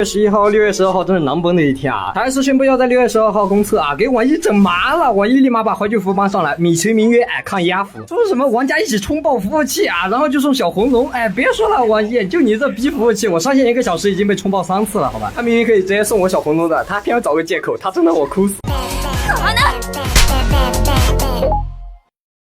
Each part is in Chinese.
6月11号、6月12号真是狼崩的一天啊！台视宣布要在6月12号公测啊，给网易整麻了。网易立马把怀旧服搬上来，米其名曰抗压服，说什么玩家一起冲爆服务器啊，然后就送小红龙。别说了，网易就你这逼服务器，我上线1个小时已经被冲爆3次了，好吧？他明明可以直接送我小红龙的，他偏要找个借口，他真的我哭死。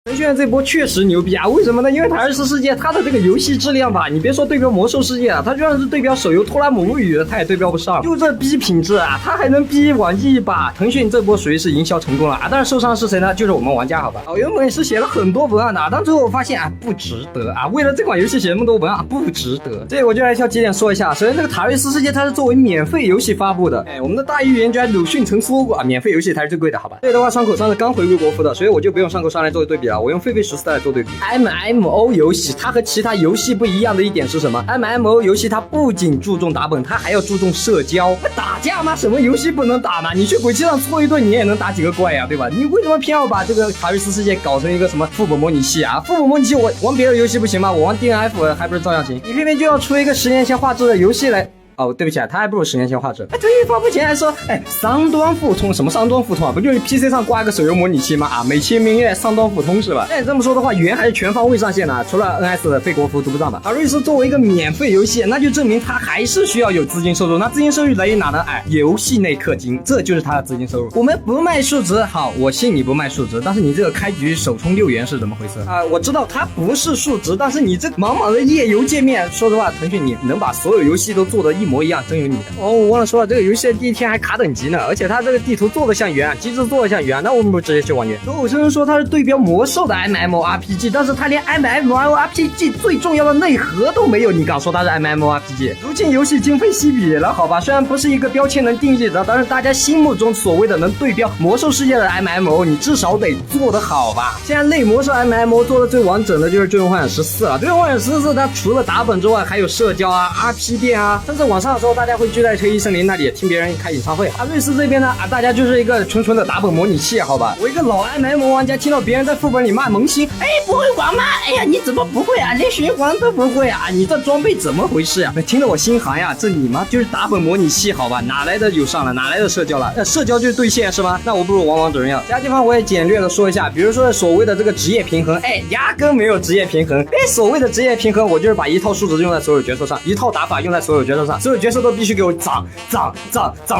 腾讯这波确实牛逼啊！为什么呢？因为台式世界它的这个游戏质量吧，你别说对标魔兽世界啊，它就算是对标手游托拉姆物语，它也对标不上。就这逼品质啊，它还能逼网易一把。腾讯这波属于是营销成功了啊！但是受伤是谁呢？就是我们玩家，好吧？原本是写了很多文案的，但最后我发现啊，不值得啊！为了这款游戏写那么多文案，不值得。这我就来挑几点说一下。首先，这个塔瑞斯世界它是作为免费游戏发布的，我们的大预言家鲁迅曾说过啊，免费游戏才是最贵的，好吧？这个的话，双口商是刚回归国服的，所以我就不用双口商来做对比了，我用狒狒14代做对比。MMO 游戏它和其他游戏不一样的一点是什么 ？MMO 游戏它不仅注重打本，它还要注重社交。打架吗？什么游戏不能打呢？你去鬼泣上搓一顿，你也能打几个怪呀，对吧？你为什么偏要把这个塔瑞斯世界搞成一个什么副本模拟器啊？副本模拟器我玩别的游戏不行吗？我玩 DNF 还不是照样行？你偏偏就要出一个10年前画质的游戏来。哦，对不起啊，他还不如10年前画质。腾讯发布前还说，商端互通，什么商端互通啊？不就是 PC 上挂个手游模拟器吗？啊，美其名曰商端互通是吧？那你这么说的话，原还是全方位上线的，除了 NS 的非国服读不上吧？塔瑞斯作为一个免费游戏，那就证明它还是需要有资金收入。那资金收入来源哪呢？游戏内氪金，这就是它的资金收入。我们不卖数值，好，我信你不卖数值，但是你这个开局首充6元是怎么回事啊？我知道它不是数值，但是你这茫茫的页游界面，说实话，腾讯你能把所有游戏都做得一模一样，真有你的。我忘了说了，这个游戏的第一天还卡等级呢，而且它这个地图做得像原，机制做得像原，那我们不直接去玩原？有些人说它是对标魔兽的 MMORPG， 但是它连 MMORPG 最重要的内核都没有，你敢说它是 MMORPG？ 如今游戏经费稀比了，好吧，虽然不是一个标签能定义的，但是大家心目中所谓的能对标魔兽世界的 MMO， 你至少得做得好吧？现在类魔兽 MMO 做的最完整的就是最终幻想14了，最终幻想14它除了打本之外，还有社交啊、RP 店啊，甚至晚上的时候大家会聚在黑衣森林那里听别人开演唱会。瑞士这边呢大家就是一个纯纯的打本模拟器，好吧？我一个老 MMO 玩家听到别人在副本里骂萌新，不会玩吗？你怎么不会啊？连循环都不会啊？你这装备怎么回事啊？听得我心寒呀！这你妈就是打本模拟器，好吧？哪来的友善了？哪来的社交了？那社交就是对线是吗？那我不如玩王者荣耀。其他地方我也简略的说一下，比如说所谓的这个职业平衡，压根没有职业平衡。所谓的职业平衡，我就是把一套数值用在所有角色上，一套打法用在所有角色上，所有角色都必须给我涨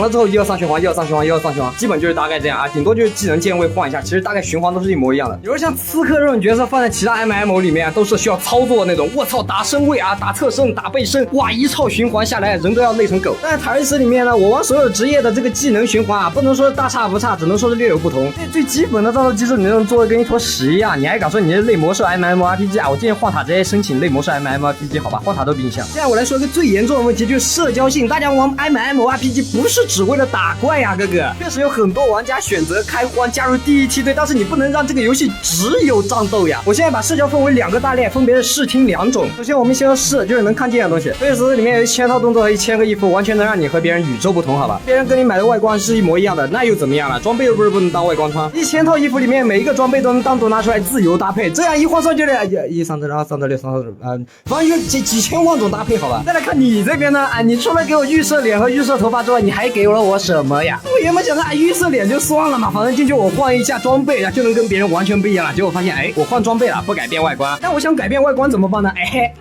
了之后又要上循环，基本就是大概这样啊，顶多就是技能键位换一下，其实大概循环都是一模一样的。比如像刺客这种角色放在其他 MMO 里面都是需要操作的那种，我操，打身位啊，打侧身，打背身，哇，一套循环下来人都要累成狗。但是塔瑞斯里面呢，我玩所有职业的这个技能循环啊，不能说大差不差，只能说是略有不同。最基本的战斗机制你能做的跟一坨屎一样，你还敢说你是类魔兽 MMORPG 啊？我建议换塔直接申请类魔兽 MMORPG 好吧，换塔都比你强。现在我来说一个最严重的问题，就是社交性。大家玩 MMORPG 不是只为了打怪呀，哥哥。确实有很多玩家选择开荒加入第一梯队，但是你不能让这个游戏只有战斗呀。我现在把社交分为2个大类，分别是视听2种。首先我们先说视，就是能看见的东西。瑞士里面有1000套动作和1000个衣服，完全能让你和别人与众不同，好吧？别人跟你买的外观是一模一样的，那又怎么样了？装备又不是不能当外观穿。1000套衣服里面每一个装备都能单独拿出来自由搭配，这样一换算就得1、3、2、3、6、3、反正有几千万种搭配，好吧？再来看你这边呢，你除了给我预设脸和预设头发之外，你还给了我什么呀？我原本想着预设脸就算了嘛，反正进去我换一下装备就能跟别人完全不一样了。结果发现我换装备了，不改变外观。那我想改变外观怎么办呢？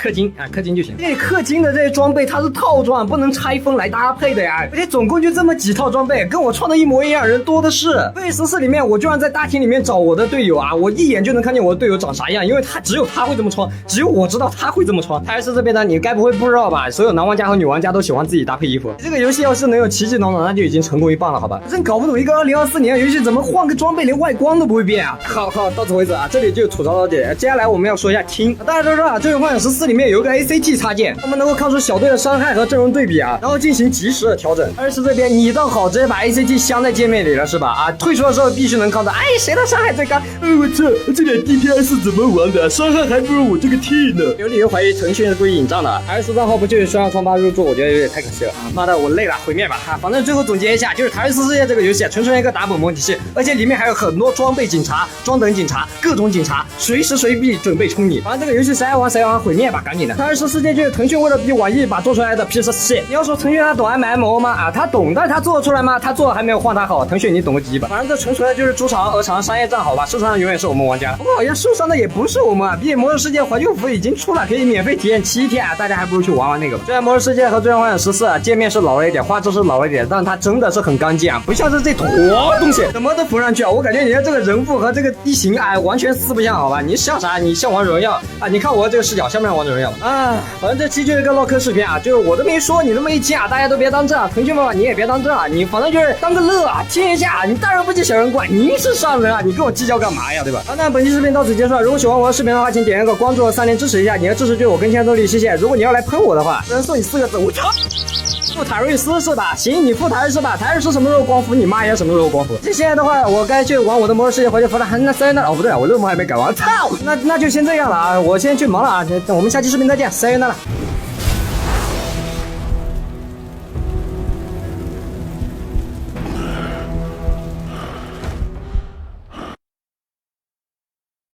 氪金氪金就行。氪金的这些装备它是套装，不能拆分来搭配的呀。而且总共就这么几套装备，跟我穿的一模一样，人多的是。对14里面我居然在大厅里面找我的队友啊，我一眼就能看见我的队友长啥样，因为只有他会这么穿，只有我知道他会这么穿。泰斯这边呢，你该不会不知道吧？所有男玩家和女玩家都喜欢自己搭配衣服。这个游戏要是能有奇迹能那就已经成功一半了，好吧？真搞不懂一个2024年的游戏怎么换个装备连外观都不会变啊！好，到此为止啊，这里就吐槽到这里。接下来我们要说一下听，大家都知道啊，《最终幻想14》里面有一个 ACT 插件，我们能够看出小队的伤害和阵容对比啊，然后进行及时的调整。而是这边你倒好，直接把 ACT 镶在界面里了是吧？退出的时候必须能看到，谁的伤害最高？我操，这点 DPS 怎么玩的？伤害还不如我这个 T 呢？有理由怀疑腾讯是故意引战的。S 账号不就是双向创8入驻，觉得有点太可惜了啊！妈的，我累了，毁灭吧！反正最后总结一下，就是塔瑞斯世界这个游戏纯纯一个打本模拟器，而且里面还有很多装备警察、装等警察、各种警察，随时随地准备冲你。反正这个游戏谁爱玩谁玩，毁灭吧，赶紧的！塔瑞斯世界就是腾讯为了逼网易把做出来的屁事戏。你要说腾讯他懂 MMO 吗？啊，他懂，但是他做出来吗？他做还没有换他好。腾讯你懂个鸡巴！反正这纯纯的就是猪肠鹅肠商业账号吧，市场上永远是我们玩家。不过好像受伤的也不是我们啊，毕竟魔兽世界怀旧服已经出了，可以免费体验7天啊，大家还不如去玩玩那个吧。虽然魔兽世界和最终幻想14界面是老了一点，画质是老了一点，但它真的是很干净啊，不像是这坨东西怎么都浮上去啊！我感觉你的这个人物和这个地形哎，完全四不像，好吧？你像啥？你像王者荣耀啊？你看我这个视角像不像王者荣耀啊？反正这期就是一个唠嗑视频啊，就是我这么一说，你这么一听啊，大家都别当真啊，腾讯妈妈你也别当真啊，你反正就是当个乐啊，听一下，你大人不计小人过，您是上人啊，你跟我计较干嘛呀，对吧？好，那本期视频到此结束了。如果喜欢我的视频的话，请点一个关注和3连支持一下，你的支持对我更新的动力，谢谢。如果你要来喷我的话，只能送你4个字，我操！付塔瑞斯是吧？行，你付塔瑞斯吧。塔瑞斯什么时候光伏？你妈也什么时候光伏？现在的话，我该去玩我的魔兽世界怀旧服了。那3那哦不对啊，我任务还没改完，操！那就先这样了啊，我先去忙了啊，我们下期视频再见，3月了。